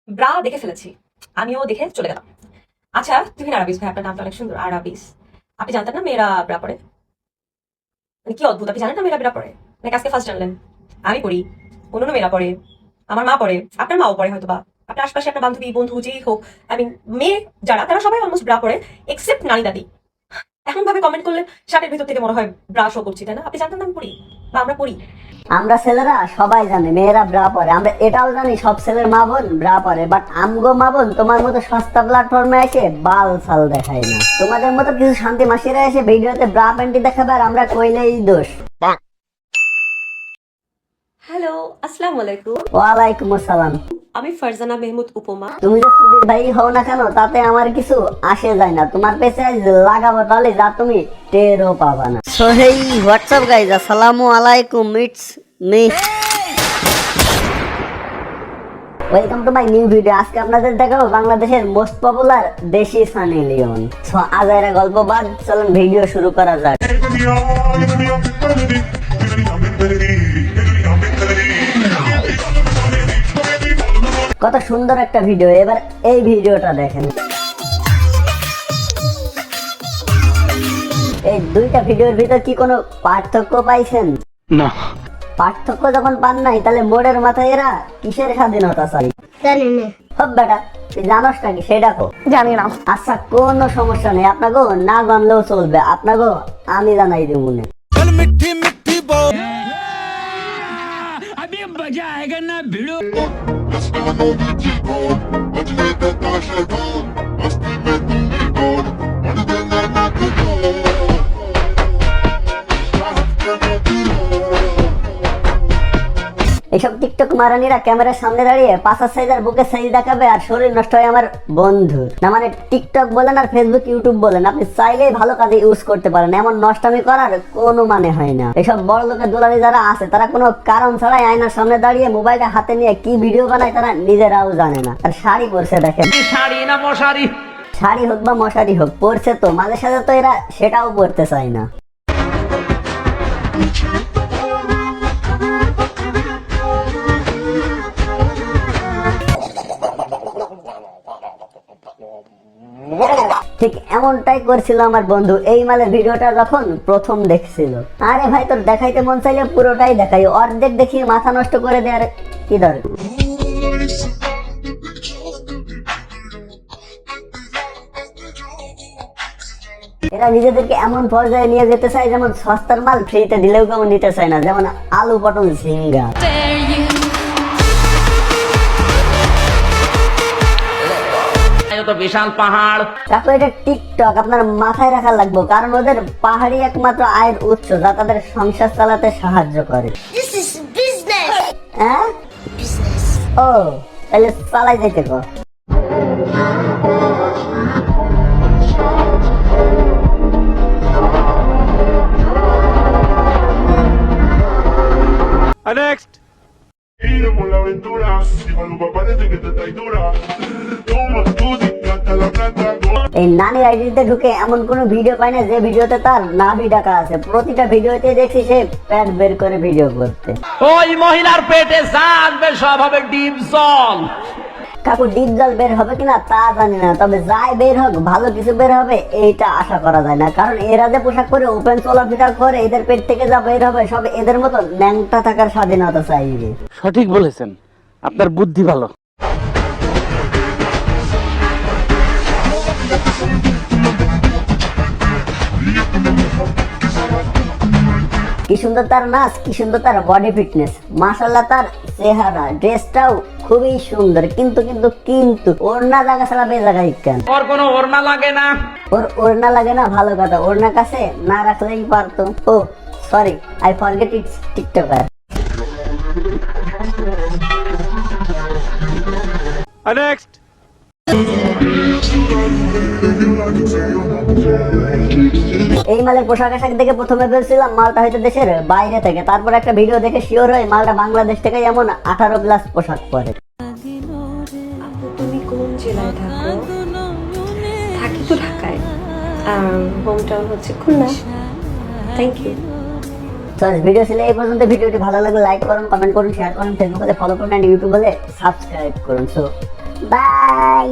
Bra দেখে ফেলেছি, আমিও দেখে চলে গেলাম। আচ্ছা, তুহিন আরাবিস ভাই, আপনার নামটা অনেক সুন্দর, আরাবিস। আপনি জানতেন না মেয়েরা ব্রা পরে? মানে কি অদ্ভুত, আপনি জানেন না মেয়েরা ব্রা পরে? নাকি আজকে ফার্স্ট জানলেন? আমি পড়ি, অন্য মেয়েরা পড়ে, আমার মা পড়ে, আপনার মাও পড়ে হয়তো বা, আপনার আশপাশে আপনার বান্ধবী বন্ধু যেই হোক, আই মিন মেয়ে যারা, তারা সবাই অলমোস্ট ব্রা পরে, এক্সেপ্ট নানি দাদি। এমন ভাবে কমেন্ট করলে শার্টের ভিতর থেকে মনে হয় ব্রা শো করছি, তাই না? আপনি জানতেন না আমি পড়ি, বা আমরা পড়ি? আমরা ছেলেরা সবাই জানে মেয়েরা ব্রা পরে, আমরা এটাও জানি সব ছেলের মা বোন ব্রা পরে, বাট আমগো মা বোন তোমার মতো সস্তা প্ল্যাটফর্মে এসে বাল সাল দেখায় না। তোমাদের মতো কিছু শান্তি মাসিরা এসে ভিডিওতে ব্রা প্যান্টি দেখাবে আর আমরা কইলেই দোষ। হ্যালো, আসসালামু আলাইকুম। ওয়ালাইকুম আসসালাম। আমি ফারজানা মেহমুদ উপমা। তুমি যে সুধীর ভাই হও না কেন তাতে আমার কিছু আসে যায় না, তোমার পেছে লাগাবো তাহলে যা তুমি টেরও পাবা না। সো হেই হোয়াটসঅ্যাপ গাইজ, আসসালামু আলাইকুম, it's me, welcome to my new video. আজকে আপনাদের দেখাবো বাংলাদেশের মোস্ট পপুলার দেশি সানি লিওন। সো আজ এর গল্প বাদ, চলুন ভিডিও শুরু করা যাক। কত সুন্দর একটা ভিডিও, এবার এই ভিডিওটা দেখেন। এই দুইটা ভিডিওর ভিতর কি কোনো পার্থক্য পাইছেন? না। পার্থক্য যখন পান নাই তাহলে মোড়ের মাথায় এরা কিসের স্বাধীনতা চাই? জানি না। হব বেটা, তুই জানোস নাকি সেটা কো? জানি না। আচ্ছা, কোনো সমস্যা নেই, আপনাকে না জানলেও চলবে, আপনাকে আমি জানাই দেব মনে। মিঠি মিঠি বল, अभी मजा आएगा ना भिड़ो। এইসব টিকটক মারানিরা ক্যামেরার সামনে দাঁড়িয়ে পাঁচার সাইজের বুকে সাইজ দেখাবে আর শরীর নষ্ট হয় আমার বন্ধুর। না মানে টিকটক বলেন আর ফেসবুক ইউটিউব বলেন, আপনি চাইলেই ভালো কাজে ইউজ করতে পারেন, এমন নষ্টামি করার কোনো মানে হয় না। এসব বড় লোকের দুলালি যারা আছে তারা কোনো কারণ ছাড়াই আয়নার সামনে দাঁড়িয়ে মোবাইলটা হাতে নিয়ে কি ভিডিও বানায় তারা নিজেরাও জানে না। আর শাড়ি পরছে দেখেন, শাড়ি না মশারি? শাড়ি হোক বা মশারি হোক পরছে তো, মাঝে সাথে তো এরা সেটাও পরতে চায় না। ঠিক এমনটাই করছিল আমার বন্ধু এই মালের ভিডিওটা যখন প্রথম দেখছিল। আরে ভাই, তোর দেখাইতে মন চাইলে পুরোটাই দেখাই, অর্ধেক দেখিয়ে মাথা নষ্ট করে দেওয়ার কি দরকার? এরা নিজেদেরকে এমন পর্যায়ে নিয়ে যেতে চায় যেমন সস্তার মাল ফ্রিতে দিলেও কেমন নিতে চায় না, যেমন আলু পটল ঝিঙ্গা। তো বিশাল পাহাড়। তারপর এটা টিকটক আপনার মাথায় রাখা লাগবে, কারণ ওদের পাহাড়ি একমাত্র আয়ের উৎস যা তাদের সংসার চালাতে সাহায্য করে। This is business. হ্যাঁ, Business. ও তাহলে চালাই যাইতে কো। Next. Iremos la aventura, y cuando parece que te traidura, toma tu canta la planta. এই নানির আইডিতে ঢুকে এমন কোন ভিডিও পাই না যে ভিডিওতে তার নাভি ডাকা আছে। প্রতিটা ভিডিওতে দেখছি সে প্যাট বের করে ভিডিও করতে। ওই মহিলার পেটে জানবে সব হবে ডিপ জল। কাকু ডিপ জল বের হবে কিনা তা জানি না, তবে যাই বের হোক ভালো কিছু বের হবে এইটা আশা করা যায় না, কারণ এরা যে পোশাক পরে ওপেন চলাফেরা করে এদের পেট থেকে যা বের হবে সব এদের মতো ন্যাংটা থাকার স্বাধীনতা চাইবে। সঠিক বলেছেন, আপনার বুদ্ধি ভালো। কি সুন্দর তার নাচ, কি সুন্দর তার বডি ফিটনেস, মাশাআল্লাহ তার চেহারা, ড্রেসটাও খুবই সুন্দর, কিন্তু কিন্তু কিন্তু ওড়না জায়গা ছাড়া বে জায়গায় কেন? ওর কোনো ওড়না লাগে না। ওর ওড়না লাগে না, ভালো কথা, ওড়না কাছে না রাখলেই পারতো। ও sorry, I forget it's TikToker. Next. এই মালের পোশাক আশাক দেখে প্রথমে ভেবেছিলাম মালটা হয়তো দেশের বাইরে থেকে, তারপর একটা ভিডিও দেখে শিওর হয়ে মালটা বাংলাদেশ থেকে এমন 18+ পোশাক পরে। আপু, তুমি কোন জেলায় থাকো? থাকি তো ঢাকায়, হোম টাউন হচ্ছে খুলনা। Thank you. তো ভিডিও ছিল এই পর্যন্ত। ভিডিওটি ভালো লাগলে লাইক করুন, কমেন্ট করুন, শেয়ার করুন, ফেসবুকে ফলো করুন, এন্ড ইউটিউবে সাবস্ক্রাইব করুন। So by.